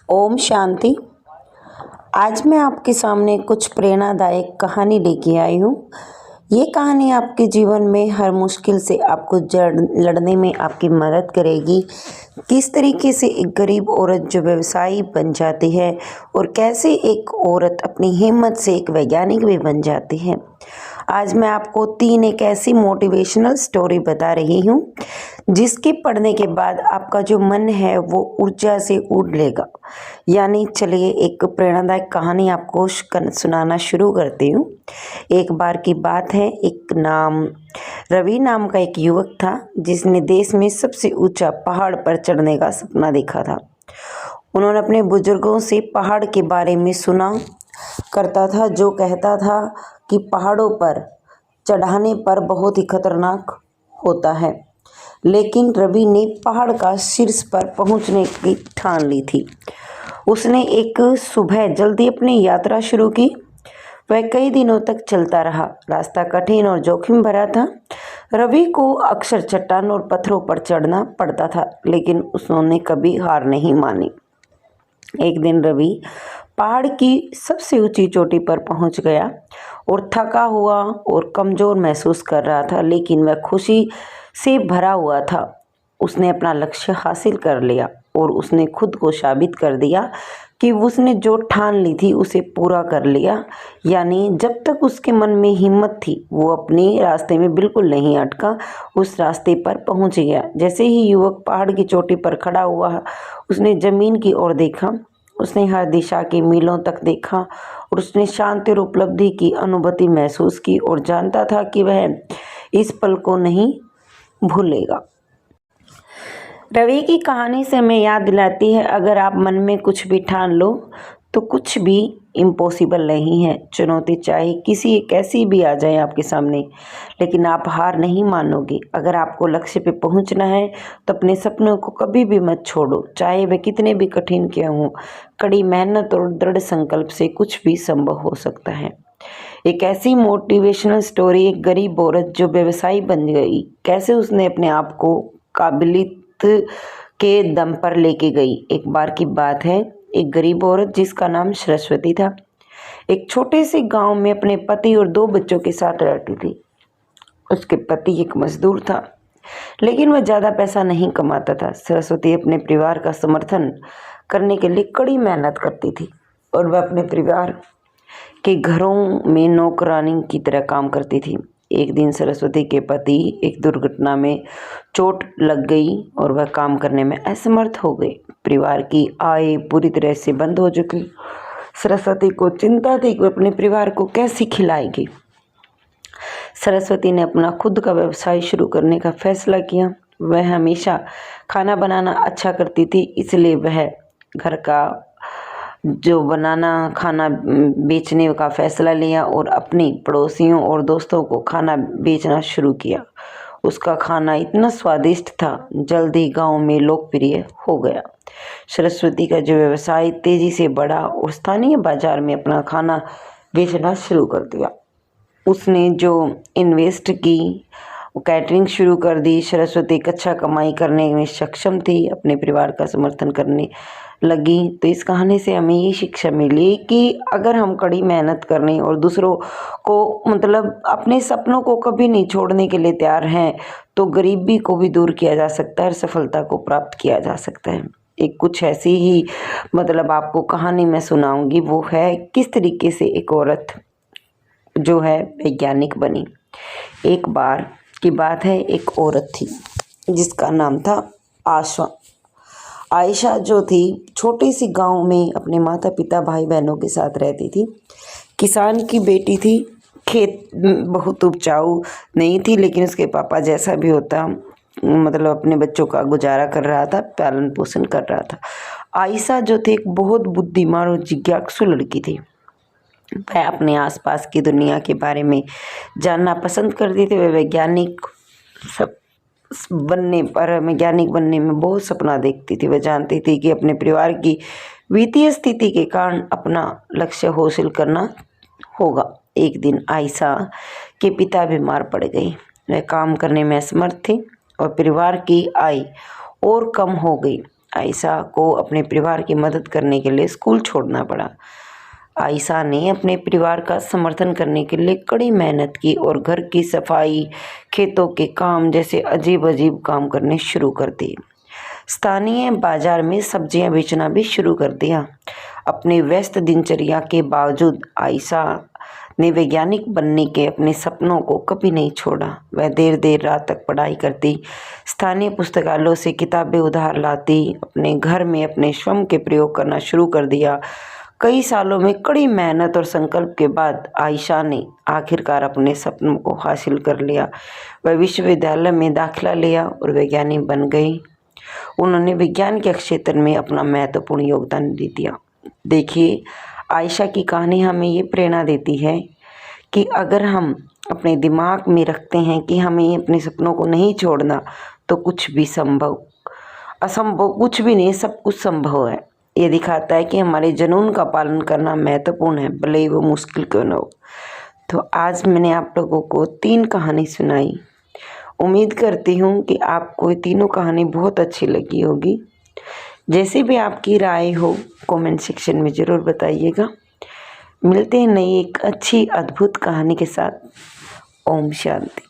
ओम शांति। आज मैं आपके सामने कुछ प्रेरणादायक कहानी लेके आई हूँ। ये कहानी आपके जीवन में हर मुश्किल से आपको लड़ने में आपकी मदद करेगी। किस तरीके से एक गरीब औरत जो व्यवसायी बन जाती है और कैसे एक औरत अपनी हिम्मत से एक वैज्ञानिक भी बन जाती है। आज मैं आपको 3 एक ऐसी मोटिवेशनल स्टोरी बता रही हूँ जिसके पढ़ने के बाद आपका जो मन है वो ऊर्जा से उड़ लेगा। यानी चलिए एक प्रेरणादायक कहानी आपको सुनाना शुरू करती हूँ। एक बार की बात है, रवि नाम का एक युवक था जिसने देश में सबसे ऊंचा पहाड़ पर चढ़ने का सपना देखा था। उन्होंने अपने बुजुर्गों से पहाड़ के बारे में सुना करता था, जो कहता था कि पहाड़ों पर चढ़ाने पर बहुत ही खतरनाक होता है। लेकिन रवि ने पहाड़ का शीर्ष पर पहुंचने की ठान ली थी। उसने एक सुबह जल्दी अपनी यात्रा शुरू की। वह कई दिनों तक चलता रहा। रास्ता कठिन और जोखिम भरा था। रवि को अक्सर चट्टानों और पत्थरों पर चढ़ना पड़ता था, लेकिन उसने कभी हार नहीं मानी। एक दिन रवि पहाड़ की सबसे ऊंची चोटी पर पहुंच गया और थका हुआ और कमजोर महसूस कर रहा था, लेकिन वह खुशी से भरा हुआ था। उसने अपना लक्ष्य हासिल कर लिया और उसने खुद को साबित कर दिया कि उसने जो ठान ली थी उसे पूरा कर लिया। यानी जब तक उसके मन में हिम्मत थी वो अपने रास्ते में बिल्कुल नहीं अटका, उस रास्ते पर पहुंच गया। जैसे ही युवक पहाड़ की चोटी पर खड़ा हुआ, उसने जमीन की ओर देखा। उसने हर दिशा की मीलों तक देखा और उसने शांति और उपलब्धि की अनुभूति महसूस की और जानता था कि वह इस पल को नहीं भूलेगा। रवि की कहानी से हमें याद दिलाती है, अगर आप मन में कुछ भी ठान लो तो कुछ भी इम्पॉसिबल नहीं है। चुनौती चाहे कैसी भी आ जाए आपके सामने, लेकिन आप हार नहीं मानोगे। अगर आपको लक्ष्य पे पहुंचना है तो अपने सपनों को कभी भी मत छोड़ो, चाहे वे कितने भी कठिन क्यों हों। कड़ी मेहनत और दृढ़ संकल्प से कुछ भी संभव हो सकता है। एक ऐसी मोटिवेशनल स्टोरी, एक गरीब औरत जो व्यवसायी बन गई, कैसे उसने अपने आप को काबिलियत के दम पर लेके गई। एक बार की बात है, एक गरीब औरत जिसका नाम सरस्वती था, एक छोटे से गांव में अपने पति और 2 बच्चों के साथ रहती थी। उसके पति एक मजदूर था, लेकिन वह ज़्यादा पैसा नहीं कमाता था। सरस्वती अपने परिवार का समर्थन करने के लिए कड़ी मेहनत करती थी और वह अपने परिवार के घरों में नौकरानी की तरह काम करती थी। एक दिन सरस्वती के पति एक दुर्घटना में चोट लग गई और वह काम करने में असमर्थ हो गए। परिवार की आय पूरी तरह से बंद हो चुकी। सरस्वती को चिंता थी कि वह अपने परिवार को कैसे खिलाएगी। सरस्वती ने अपना खुद का व्यवसाय शुरू करने का फैसला किया। वह हमेशा खाना बनाना अच्छा करती थी, इसलिए वह घर का जो बनाना खाना बेचने का फैसला लिया और अपने पड़ोसियों और दोस्तों को खाना बेचना शुरू किया। उसका खाना इतना स्वादिष्ट था, जल्दी गांव में लोकप्रिय हो गया। सरस्वती का जो व्यवसाय तेजी से बढ़ा और स्थानीय बाजार में अपना खाना बेचना शुरू कर दिया। उसने जो इन्वेस्ट की, कैटरिंग शुरू कर दी। सरस्वती एक अच्छा कमाई करने में सक्षम थी, अपने परिवार का समर्थन करने लगी। तो इस कहानी से हमें ये शिक्षा मिली कि अगर हम कड़ी मेहनत करने और दूसरों को अपने सपनों को कभी नहीं छोड़ने के लिए तैयार हैं, तो गरीबी को भी दूर किया जा सकता है और सफलता को प्राप्त किया जा सकता है। एक कुछ ऐसी ही आपको कहानी मैं सुनाऊंगी, वो है किस तरीके से एक औरत जो है वैज्ञानिक बनी। एक बार की बात है, एक औरत थी जिसका नाम था आशा। आयशा जो थी छोटे सी गांव में अपने माता पिता भाई बहनों के साथ रहती थी। किसान की बेटी थी। खेत बहुत उपजाऊ नहीं थी, लेकिन उसके पापा जैसा भी होता अपने बच्चों का गुजारा कर रहा था, पालन पोषण कर रहा था। आयशा जो थी एक बहुत बुद्धिमान और जिज्ञासु लड़की थी। वह अपने आसपास की दुनिया के बारे में जानना पसंद करती थी। वह वैज्ञानिक बनने में बहुत सपना देखती थी। वह जानती थी कि अपने परिवार की वित्तीय स्थिति के कारण अपना लक्ष्य हासिल करना होगा। एक दिन आयशा के पिता बीमार पड़ गए। वह काम करने में असमर्थ थे और परिवार की आय और कम हो गई। आयशा को अपने परिवार की मदद करने के लिए स्कूल छोड़ना पड़ा। आयशा ने अपने परिवार का समर्थन करने के लिए कड़ी मेहनत की और घर की सफाई, खेतों के काम जैसे अजीब-अजीब काम करने शुरू कर दिए। स्थानीय बाजार में सब्जियां बेचना भी शुरू कर दिया। अपनी व्यस्त दिनचर्या के बावजूद आयशा ने वैज्ञानिक बनने के अपने सपनों को कभी नहीं छोड़ा। वह देर देर रात तक पढ़ाई करती, स्थानीय पुस्तकालयों से किताबें उधार लाती, अपने घर में अपने श्रम के प्रयोग करना शुरू कर दिया। कई सालों में कड़ी मेहनत और संकल्प के बाद आयशा ने आखिरकार अपने सपनों को हासिल कर लिया। वह विश्वविद्यालय में दाखिला लिया और वैज्ञानिक बन गई। उन्होंने विज्ञान के क्षेत्र में अपना महत्वपूर्ण योगदान दे दिया। देखिए, आयशा की कहानी हमें ये प्रेरणा देती है कि अगर हम अपने दिमाग में रखते हैं कि हमें अपने सपनों को नहीं छोड़ना, तो कुछ भी असंभव कुछ भी नहीं, सब कुछ संभव है। ये दिखाता है कि हमारे जुनून का पालन करना महत्वपूर्ण है, भले ही वो मुश्किल क्यों न हो। तो आज मैंने आप लोगों को 3 कहानी सुनाई। उम्मीद करती हूँ कि आपको ये तीनों कहानी बहुत अच्छी लगी होगी। जैसे भी आपकी राय हो कमेंट सेक्शन में ज़रूर बताइएगा। मिलते हैं नई एक अच्छी अद्भुत कहानी के साथ। ओम शांति।